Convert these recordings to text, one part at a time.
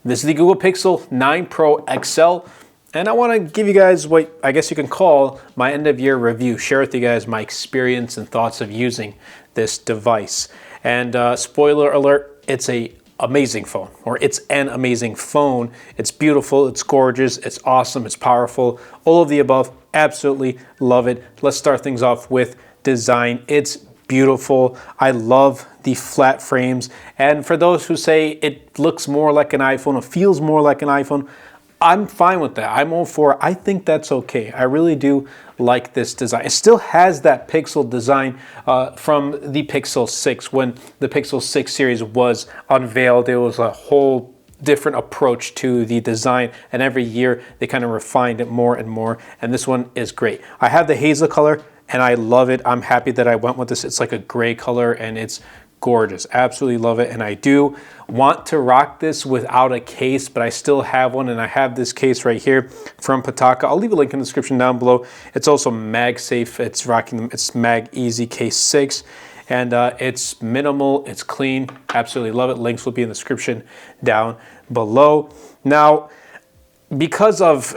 This is the Google Pixel 9 Pro XL, and I want to give you guys what I guess you can call my end of year review, share with you guys my experience and thoughts of using this device. And spoiler alert, it's an amazing phone. It's beautiful, it's gorgeous, it's awesome, it's powerful, all of the above. Absolutely love it. Let's start things off with design. It's beautiful. I love the flat frames. And for those who say it looks more like an iPhone, it feels more like an iPhone, I'm fine with that. I'm all for it. I think that's okay. I really do like this design. It still has that Pixel design from the Pixel 6. When the Pixel 6 series was unveiled, it was a whole different approach to the design, and every year they kind of refined it more and more, and this one is great. I have the hazel color and I love it. I'm happy that I went with this. It's like a gray color and it's gorgeous. Absolutely love it. And I do want to rock this without a case, but I still have one, and I have this case right here from Pitaka. I'll leave a link in the description down below. It's also MagSafe. It's Mag Easy Case 6, and it's minimal, it's clean. Absolutely love it. Links will be in the description down below. Now, because of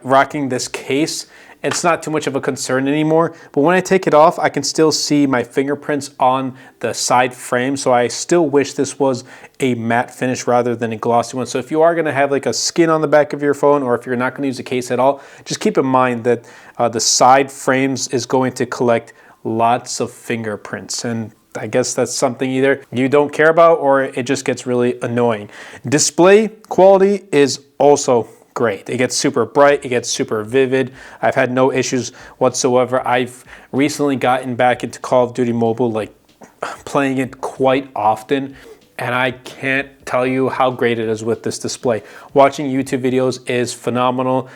rocking this case, it's not too much of a concern anymore, but when I take it off, I can still see my fingerprints on the side frame, so I still wish this was a matte finish rather than a glossy one. So if you are going to have like a skin on the back of your phone, or if you're not going to use a case at all, just keep in mind that the side frames is going to collect lots of fingerprints, and I guess that's something either you don't care about or it just gets really annoying. Display quality is also great. It gets super bright, it gets super vivid. I've had no issues whatsoever. I've recently gotten back into Call of Duty Mobile, like playing it quite often, and I can't tell you how great it is with this display. Watching YouTube videos is phenomenal.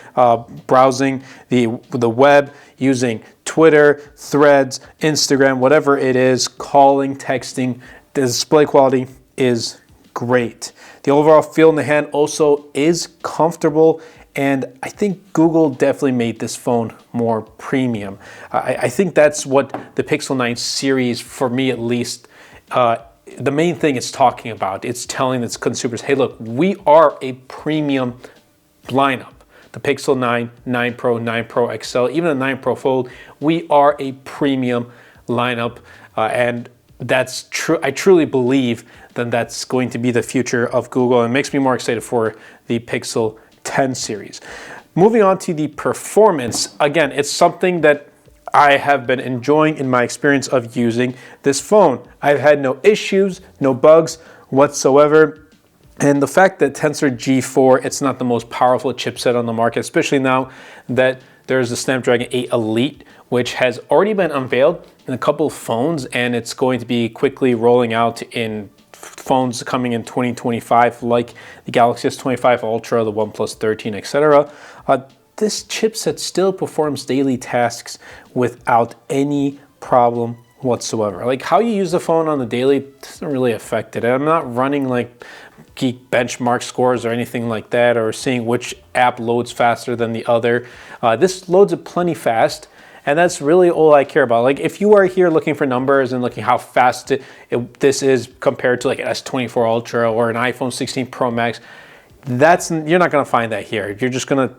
Browsing the web, using Twitter, Threads, Instagram, whatever it is, calling, texting, the display quality is great. The overall feel in the hand also is comfortable, and I think Google definitely made this phone more premium. I think that's what the Pixel 9 series, for me at least, the main thing it's talking about. It's telling its consumers, hey look, we are a premium lineup. The Pixel 9, 9 Pro, 9 Pro XL, even the 9 Pro Fold, we are a premium lineup, and that's true. I truly believe that that's going to be the future of Google, and it makes me more excited for the Pixel 10 series. Moving on to the performance, again, it's something that I have been enjoying in my experience of using this phone. I've had no issues, no bugs whatsoever. And the fact that Tensor G4, it's not the most powerful chipset on the market, especially now that there's the Snapdragon 8 Elite, which has already been unveiled in a couple of phones, and it's going to be quickly rolling out in phones coming in 2025, like the Galaxy S25 Ultra, the OnePlus 13, etc. This chipset still performs daily tasks without any problem whatsoever. Like how you use the phone on the daily doesn't really affect it. I'm not running like Geek benchmark scores or anything like that, or seeing which app loads faster than the other. This loads it plenty fast, and that's really all I care about. Like if you are here looking for numbers and looking how fast this is compared to like an S24 Ultra or an iPhone 16 Pro Max, you're not gonna find that here. You're just gonna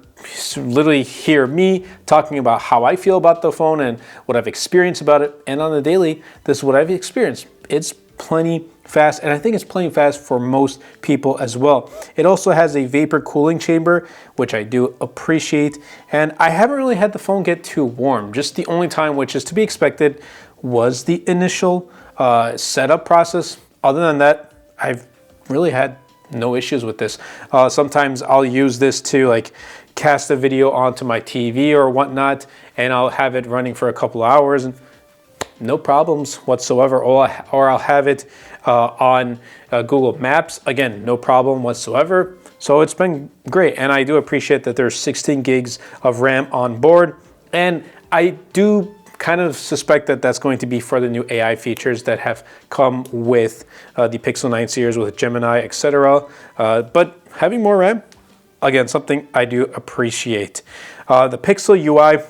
literally hear me talking about how I feel about the phone and what I've experienced about it. And on the daily, this is what I've experienced. It's plenty fast, and I think it's plenty fast for most people as well. It also has a vapor cooling chamber, which I do appreciate, and I haven't really had the phone get too warm. Just the only time, which is to be expected, was the initial setup process. Other than that, I've really had no issues with this. Sometimes I'll use this to like cast a video onto my TV or whatnot, and I'll have it running for a couple of hours and no problems whatsoever. Or I'll have it on Google Maps, again, no problem whatsoever. So it's been great, and I do appreciate that there's 16 gigs of RAM on board, and I do kind of suspect that that's going to be for the new AI features that have come with the Pixel 9 series with Gemini, etc. But having more RAM, again, something I do appreciate. The Pixel UI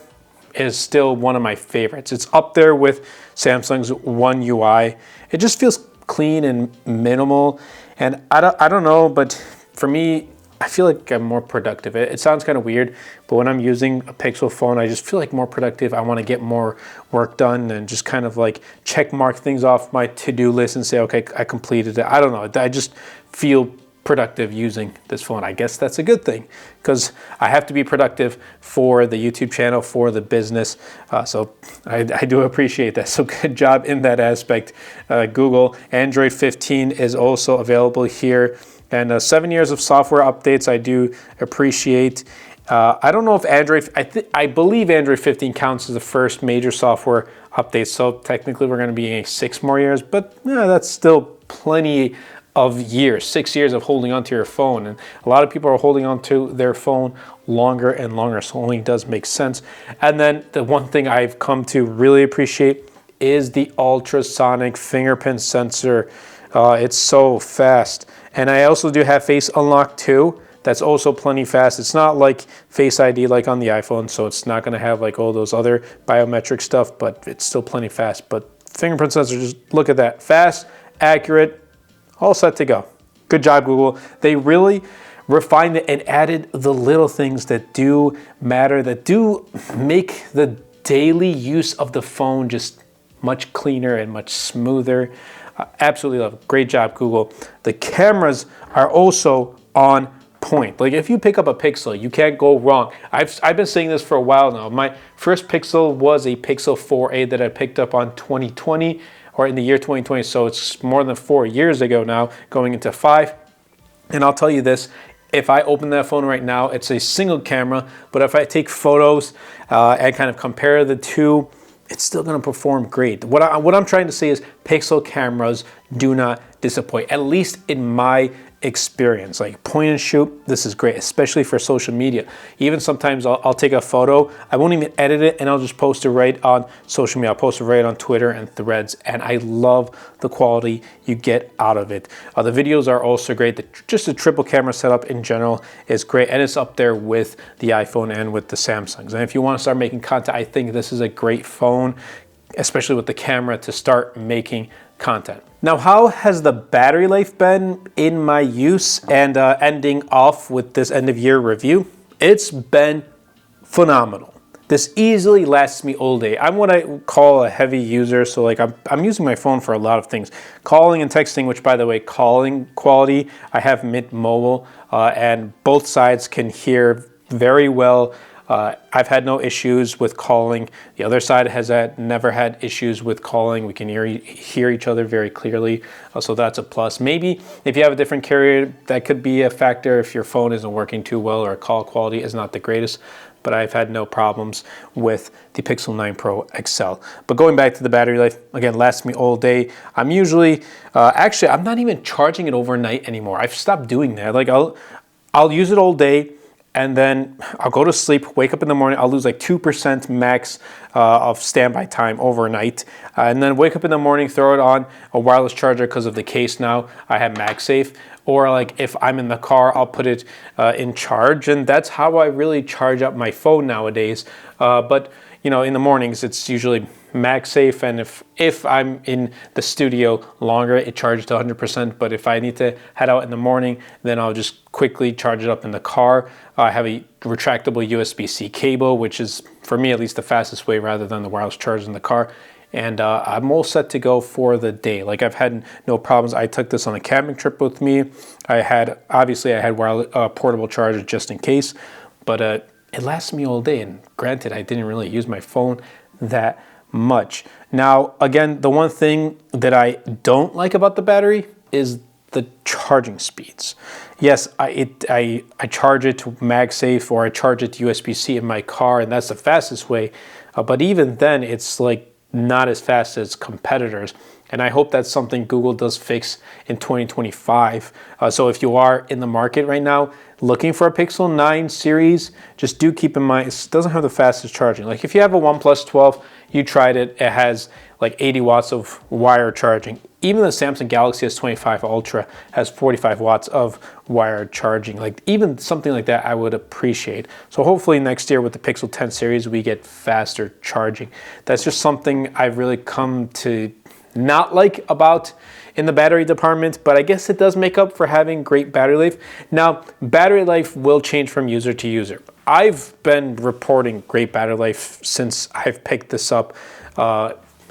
is still one of my favorites. It's up there with Samsung's One UI. It just feels clean and minimal, And I don't know, but for me, I feel like I'm more productive. It sounds kind of weird, but when I'm using a Pixel phone, I just feel like more productive. I want to get more work done and just kind of like check mark things off my to-do list and say, okay, I completed it. I don't know. I just feel productive using this phone. I guess that's a good thing because I have to be productive for the YouTube channel, for the business. So I do appreciate that. So good job in that aspect, Google. Android 15 is also available here. And 7 years of software updates, I do appreciate. I don't know if I believe Android 15 counts as the first major software update. So technically we're going to be in 6 more years, but yeah, that's still plenty of years, 6 years of holding onto your phone. And a lot of people are holding onto their phone longer and longer. So it only does make sense. And then the one thing I've come to really appreciate is the ultrasonic fingerprint sensor. It's so fast. And I also do have Face Unlock too. That's also plenty fast. It's not like Face ID like on the iPhone, so it's not going to have like all those other biometric stuff, but it's still plenty fast. But fingerprint sensor, just look at that. Fast, accurate, all set to go. Good job, Google. They really refined it and added the little things that do matter, that do make the daily use of the phone just much cleaner and much smoother. Absolutely love it. Great job, Google. The cameras are also on point. Like if you pick up a Pixel, you can't go wrong. I've been saying this for a while now. My first Pixel was a Pixel 4a that I picked up on 2020 or in the year 2020. So it's more than 4 years ago now, going into 5. And I'll tell you this, if I open that phone right now, it's a single camera, but if I take photos and kind of compare the two, it's still going to perform great. What I'm trying to say is Pixel cameras do not disappoint, at least in my experience. Like point and shoot, this is great, especially for social media. Even sometimes I'll take a photo, I won't even edit it, and I'll just post it right on social media. I'll post it right on Twitter and Threads, and I love the quality you get out of it. The videos are also great. Just the triple camera setup in general is great, and it's up there with the iPhone and with the Samsungs. And if you want to start making content, I think this is a great phone, especially with the camera, to start making content. Now, how has the battery life been in my use? And ending off with this end of year review, it's been phenomenal. This easily lasts me all day. I'm what I call a heavy user, so like I'm using my phone for a lot of things. Calling and texting, which by the way, calling quality, I have Mint Mobile, and both sides can hear very well. I've had no issues with calling. The other side has never had issues with calling. We can hear each other very clearly, so that's a plus. Maybe if you have a different carrier, that could be a factor if your phone isn't working too well or call quality is not the greatest, but I've had no problems with the Pixel 9 Pro XL. But going back to the battery life, again, lasts me all day. I'm usually, actually, I'm not even charging it overnight anymore. I've stopped doing that. Like I'll use it all day, and then I'll go to sleep, wake up in the morning, I'll lose like 2% max of standby time overnight, and then wake up in the morning, throw it on a wireless charger because of the case now. I have MagSafe, or like if I'm in the car, I'll put it in charge, and that's how I really charge up my phone nowadays. But you know, in the mornings, it's usually MagSafe, and if I'm in the studio longer, it charges to 100%, but if I need to head out in the morning, then I'll just quickly charge it up in the car. I have a retractable USB-C cable, which is, for me at least, the fastest way rather than the wireless charger in the car. And I'm all set to go for the day. Like I've had no problems. I took this on a camping trip with me. Obviously I had wireless, portable charger just in case, but it lasted me all day. And granted, I didn't really use my phone that much. Now, again, the one thing that I don't like about the battery is the charging speeds. Yes, I charge it to MagSafe, or I charge it to USB-C in my car, and that's the fastest way. But even then, it's like not as fast as competitors. And I hope that's something Google does fix in 2025. So if you are in the market right now looking for a Pixel 9 series, just do keep in mind it doesn't have the fastest charging. Like if you have a OnePlus 12, you tried it, it has like 80 watts of wire charging. Even the Samsung Galaxy S25 Ultra has 45 watts of wired charging. Like even something like that I would appreciate. So hopefully next year with the Pixel 10 series, we get faster charging. That's just something I've really come to not like about in the battery department, but I guess it does make up for having great battery life. Now, battery life will change from user to user. I've been reporting great battery life since I've picked this up.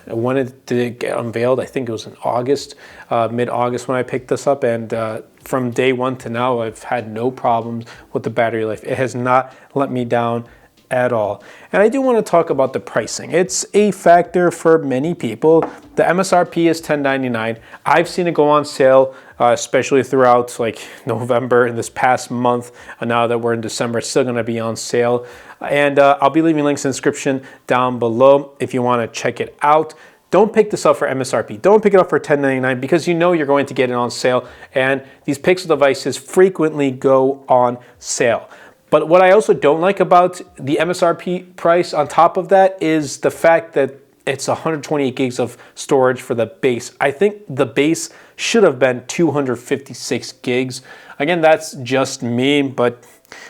When it did get unveiled, I think it was in August, mid-August when I picked this up, and from day one to now, I've had no problems with the battery life. It has not let me down at all. And I do want to talk about the pricing. It's a factor for many people. The MSRP is $10.99. I've seen it go on sale, especially throughout like November and this past month. Now that we're in December, it's still going to be on sale. And I'll be leaving links in the description down below if you want to check it out. Don't pick this up for MSRP. Don't pick it up for $10.99 because you know you're going to get it on sale. And these Pixel devices frequently go on sale. But what I also don't like about the MSRP price on top of that is the fact that it's 128 gigs of storage for the base. I think the base should have been 256 gigs. Again, that's just me, but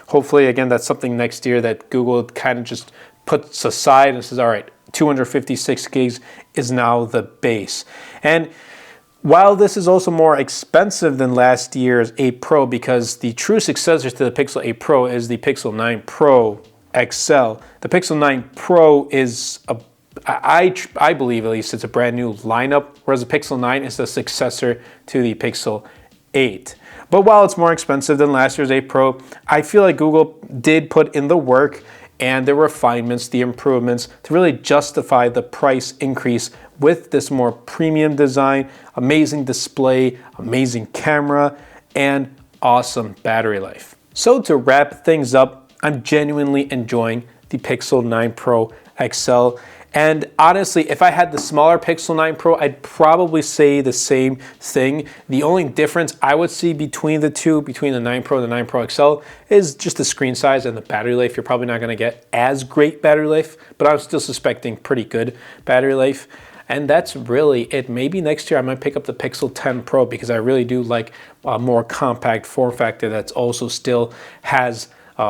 hopefully, again, that's something next year that Google kind of just puts aside and says, all right, 256 gigs is now the base. And while this is also more expensive than last year's 8 Pro, because the true successor to the Pixel 8 Pro is the Pixel 9 Pro XL. The Pixel 9 Pro is, I believe at least, it's a brand new lineup, whereas the Pixel 9 is the successor to the Pixel 8. But while it's more expensive than last year's 8 Pro, I feel like Google did put in the work and the refinements, the improvements to really justify the price increase with this more premium design, amazing display, amazing camera, and awesome battery life. So to wrap things up, I'm genuinely enjoying the Pixel 9 Pro XL. And honestly, if I had the smaller Pixel 9 Pro, I'd probably say the same thing. The only difference I would see between the two, between the 9 Pro and the 9 Pro XL, is just the screen size and the battery life. You're probably not going to get as great battery life, but I'm still suspecting pretty good battery life. And that's really it. Maybe next year I might pick up the Pixel 10 Pro because I really do like a more compact form factor that also still has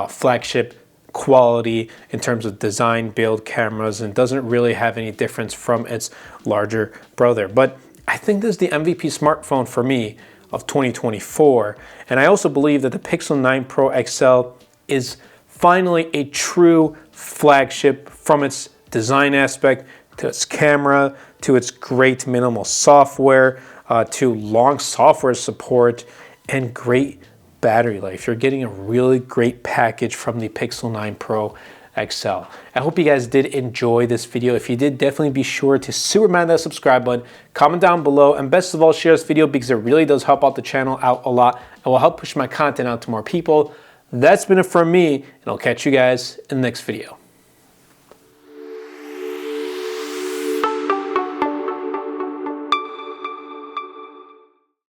flagship quality in terms of design, build, cameras, and doesn't really have any difference from its larger brother. But I think this is the MVP smartphone for me of 2024. And I also believe that the Pixel 9 Pro XL is finally a true flagship from its design aspect, to its camera, to its great minimal software, to long software support, and great battery life. You're getting a really great package from the Pixel 9 Pro XL. I hope you guys did enjoy this video. If you did, definitely be sure to superman that subscribe button, comment down below, and best of all, share this video because it really does help out the channel out a lot and will help push my content out to more people. That's been it from me, and I'll catch you guys in the next video.